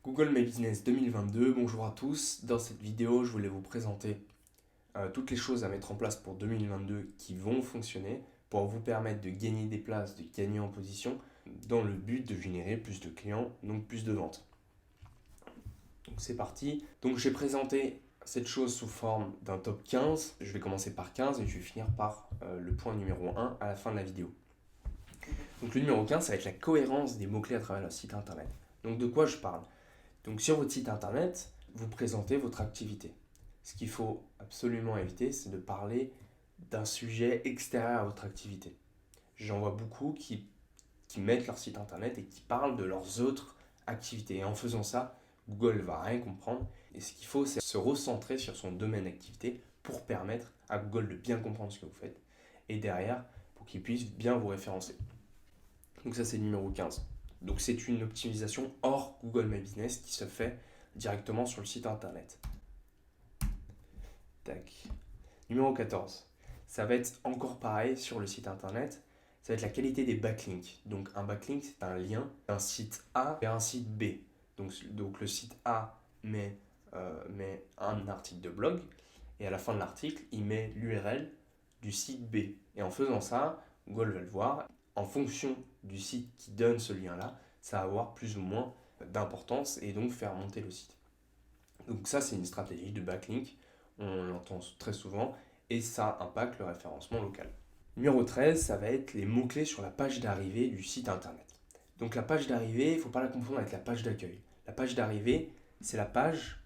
Google My Business 2022, bonjour à tous. Dans cette vidéo, je voulais vous présenter toutes les choses à mettre en place pour 2022 qui vont fonctionner pour vous permettre de gagner des places, de gagner en position dans le but de générer plus de clients, donc plus de ventes. Donc c'est parti. Donc j'ai présenté cette chose sous forme d'un top 15. Je vais commencer par 15 et je vais finir par le point numéro 1 à la fin de la vidéo. Donc le numéro 15, ça va être la cohérence des mots-clés à travers le site internet. Donc de quoi je parle? Donc sur votre site internet, vous présentez votre activité. Ce qu'il faut absolument éviter, c'est de parler d'un sujet extérieur à votre activité. J'en vois beaucoup qui mettent leur site internet et qui parlent de leurs autres activités. Et en faisant ça, Google ne va rien comprendre. Et ce qu'il faut, c'est se recentrer sur son domaine d'activité pour permettre à Google de bien comprendre ce que vous faites. Et derrière, pour qu'il puisse bien vous référencer. Donc ça, c'est le numéro 15. Donc c'est une optimisation hors Google My Business qui se fait directement sur le site internet. Tac. Numéro 14. Ça va être encore pareil sur le site internet. Ça va être la qualité des backlinks. Donc un backlink, c'est un lien d'un site A vers un site B. Donc le site A met un article de blog et à la fin de l'article, il met l'URL du site B. Et en faisant ça, Google va le voir. En fonction du site qui donne ce lien-là, ça va avoir plus ou moins d'importance et donc faire monter le site. Donc ça, c'est une stratégie de backlink, on l'entend très souvent, et ça impacte le référencement local. Numéro 13, ça va être les mots-clés sur la page d'arrivée du site internet. Donc la page d'arrivée, il ne faut pas la confondre avec la page d'accueil. La page d'arrivée, c'est la page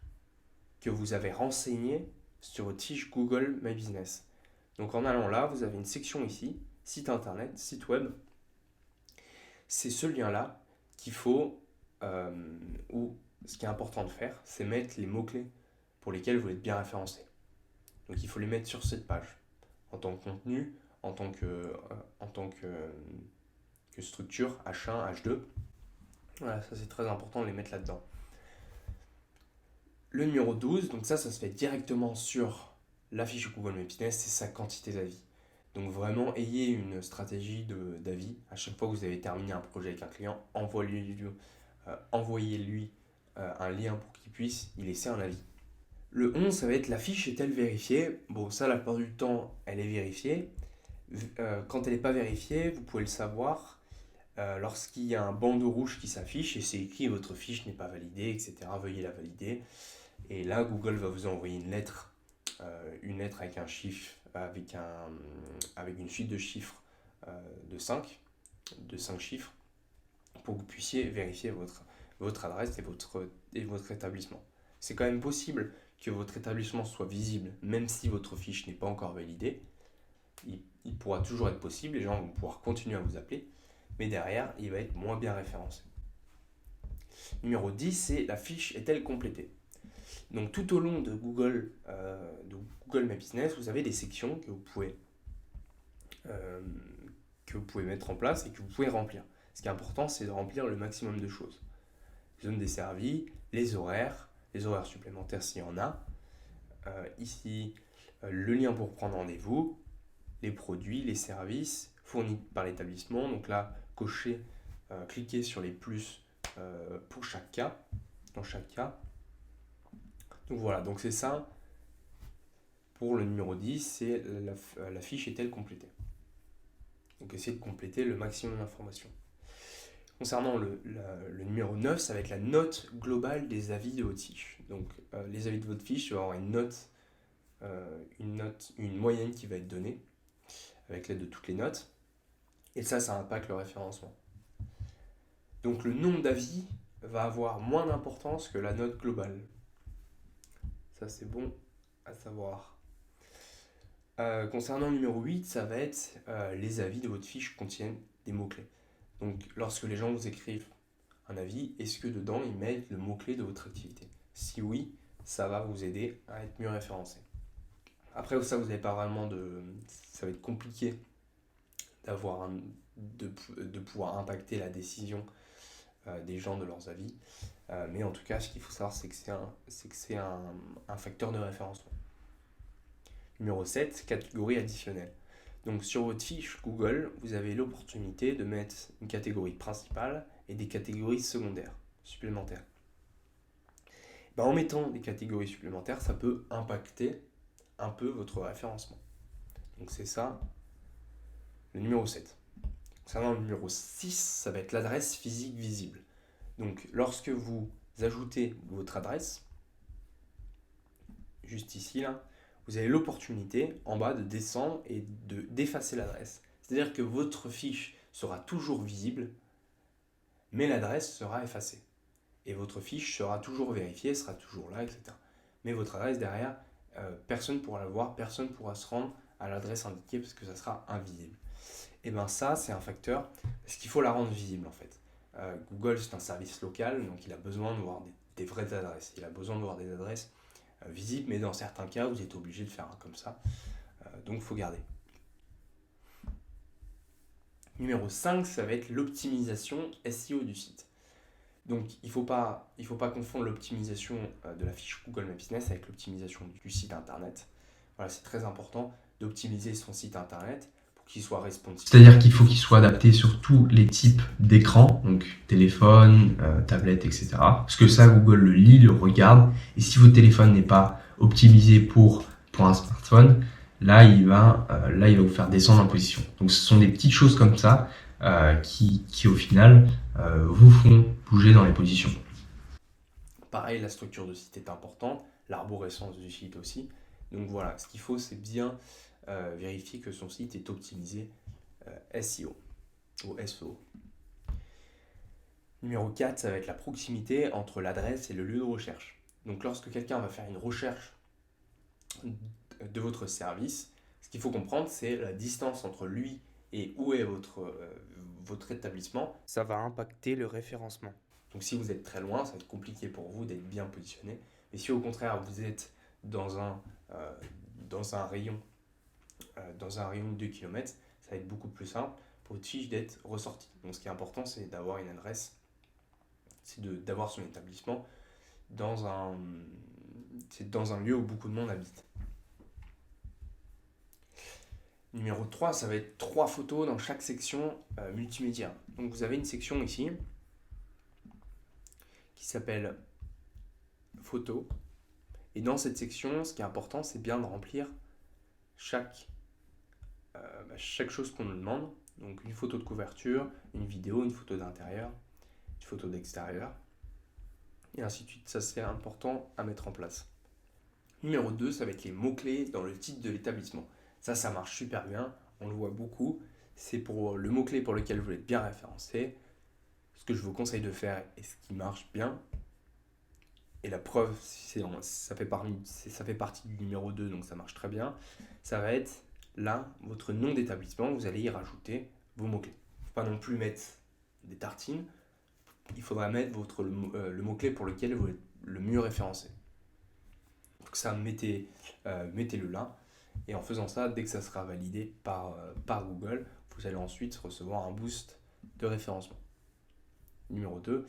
que vous avez renseignée sur votre fiche Google My Business. Donc en allant là, vous avez une section ici, site internet, site web. C'est ce lien-là qu'il faut, ou ce qui est important de faire, c'est mettre les mots-clés pour lesquels vous êtes bien référencé. Donc il faut les mettre sur cette page, en tant que contenu, en tant que structure, H1, H2. Voilà, ça c'est très important de les mettre là-dedans. Le numéro 12, donc ça se fait directement sur la fiche Google My Business, c'est sa quantité d'avis. Donc vraiment, ayez une stratégie d'avis. À chaque fois que vous avez terminé un projet avec un client, envoyez-lui un lien pour qu'il puisse y laisser un avis. Le 11, ça va être la fiche est-elle vérifiée? Bon, ça, la plupart du temps, elle est vérifiée. Quand elle n'est pas vérifiée, vous pouvez le savoir lorsqu'il y a un bandeau rouge qui s'affiche et c'est écrit votre fiche n'est pas validée, etc. Veuillez la valider. Et là, Google va vous envoyer une lettre avec un chiffre, avec une suite de chiffres de 5 chiffres, pour que vous puissiez vérifier votre adresse et votre établissement. C'est quand même possible que votre établissement soit visible, même si votre fiche n'est pas encore validée. Il pourra toujours être possible, les gens vont pouvoir continuer à vous appeler, mais derrière, il va être moins bien référencé. Numéro 10, c'est la fiche est-elle complétée? Donc tout au long de Google My Business, vous avez des sections que vous pouvez mettre en place et que vous pouvez remplir. Ce qui est important, c'est de remplir le maximum de choses. Zone desservie, les horaires supplémentaires s'il y en a. Ici, le lien pour prendre rendez-vous, les produits, les services fournis par l'établissement. Donc là, cliquez sur les plus pour chaque cas, dans chaque cas. Donc voilà, donc c'est ça. Pour le numéro 10, c'est la fiche est-elle complétée? Donc essayez de compléter le maximum d'informations. Concernant le numéro 9, ça va être la note globale des avis de votre fiche. Donc les avis de votre fiche, il va y avoir une moyenne qui va être donnée avec l'aide de toutes les notes. Et ça impacte le référencement. Donc le nombre d'avis va avoir moins d'importance que la note globale. Ça c'est bon à savoir. Concernant le numéro 8, ça va être les avis de votre fiche contiennent des mots-clés. Donc lorsque les gens vous écrivent un avis, est-ce que dedans ils mettent le mot-clé de votre activité? Si oui, ça va vous aider à être mieux référencé. Après ça, vous n'avez pas vraiment ça va être compliqué de pouvoir impacter la décision des gens de leurs avis. Mais en tout cas, ce qu'il faut savoir, c'est que c'est un facteur de référencement. Numéro 7, catégorie additionnelle. Donc sur votre fiche Google, vous avez l'opportunité de mettre une catégorie principale et des catégories secondaires, supplémentaires. Ben, en mettant des catégories supplémentaires, ça peut impacter un peu votre référencement. Donc c'est ça, le numéro 7. Concernant le numéro 6, ça va être l'adresse physique visible. Donc lorsque vous ajoutez votre adresse, juste ici, là, vous avez l'opportunité en bas de descendre et d'effacer l'adresse. C'est-à-dire que votre fiche sera toujours visible, mais l'adresse sera effacée. Et votre fiche sera toujours vérifiée, sera toujours là, etc. Mais votre adresse derrière, personne ne pourra la voir, personne ne pourra se rendre à l'adresse indiquée parce que ça sera invisible. Et bien ça, c'est un facteur, parce qu'il faut la rendre visible en fait. Google, c'est un service local, donc il a besoin de voir des vraies adresses. Il a besoin de voir des adresses visibles, mais dans certains cas, vous êtes obligé de faire comme ça. Donc il faut garder. Numéro 5, ça va être l'optimisation SEO du site. Donc il ne faut pas confondre l'optimisation de la fiche Google My Business avec l'optimisation du site internet. Voilà, c'est très important d'optimiser son site internet pour qu'il soit responsive. C'est-à-dire qu'il faut qu'il soit adapté sur tous les types d'écran, donc téléphone, tablette, etc. Parce que ça, Google le lit, le regarde. Et si votre téléphone n'est pas optimisé pour un smartphone, là, il va vous faire descendre en position. Donc ce sont des petites choses comme ça qui au final vous font bouger dans les positions. Pareil, la structure de site est importante, l'arborescence du site aussi. Donc voilà, ce qu'il faut, c'est bien vérifier que son site est optimisé SEO ou SEO. Numéro 4, ça va être la proximité entre l'adresse et le lieu de recherche. Donc lorsque quelqu'un va faire une recherche de votre service, ce qu'il faut comprendre, c'est la distance entre lui et où est votre établissement. Ça va impacter le référencement. Donc si vous êtes très loin, ça va être compliqué pour vous d'être bien positionné. Mais si au contraire vous êtes dans un rayon de 2 km, ça va être beaucoup plus simple pour votre fiche d'être ressortie. Donc ce qui est important, c'est d'avoir une adresse, c'est d'avoir son établissement dans un lieu où beaucoup de monde habite. Numéro 3, ça va être 3 photos dans chaque section multimédia. Donc vous avez une section ici qui s'appelle photos. Et dans cette section, ce qui est important, c'est bien de remplir chaque chose qu'on nous demande. Donc une photo de couverture, une vidéo, une photo d'intérieur, une photo d'extérieur, et ainsi de suite. Ça, c'est important à mettre en place. Numéro 2, ça va être les mots-clés dans le titre de l'établissement. Ça marche super bien, on le voit beaucoup. C'est pour le mot-clé pour lequel vous voulez être bien référencé. Ce que je vous conseille de faire et ce qui marche bien, et la preuve, ça fait partie du numéro 2, donc ça marche très bien, ça va être là, votre nom d'établissement, vous allez y rajouter vos mots-clés. Il ne faut pas non plus mettre des tartines, il faudra mettre le mot-clé pour lequel vous êtes le mieux référencé. Donc ça, mettez-le là, et en faisant ça, dès que ça sera validé par Google, vous allez ensuite recevoir un boost de référencement. Numéro 2.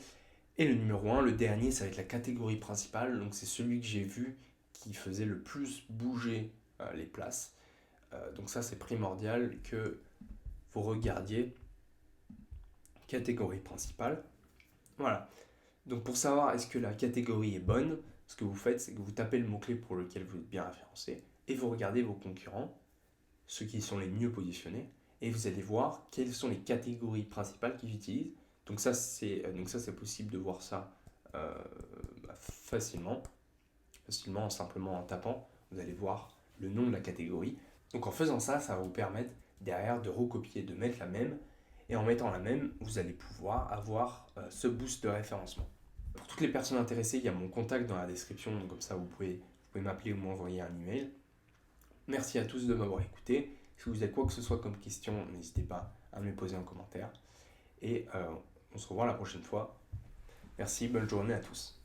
Et le numéro 1, le dernier, ça va être la catégorie principale. Donc c'est celui que j'ai vu qui faisait le plus bouger les places. Donc ça, c'est primordial que vous regardiez catégorie principale. Voilà. Donc pour savoir est-ce que la catégorie est bonne, ce que vous faites, c'est que vous tapez le mot-clé pour lequel vous êtes bien référencé et vous regardez vos concurrents, ceux qui sont les mieux positionnés, et vous allez voir quelles sont les catégories principales qu'ils utilisent. Donc ça, c'est possible de voir ça facilement, simplement en tapant. Vous allez voir le nom de la catégorie. Donc en faisant ça, ça va vous permettre derrière de recopier, de mettre la même. Et en mettant la même, vous allez pouvoir avoir ce boost de référencement. Pour toutes les personnes intéressées, il y a mon contact dans la description. Donc comme ça, vous pouvez m'appeler ou m'envoyer un email. Merci à tous de m'avoir écouté. Si vous avez quoi que ce soit comme question, n'hésitez pas à me les poser en commentaire. Et on se revoit la prochaine fois. Merci, bonne journée à tous.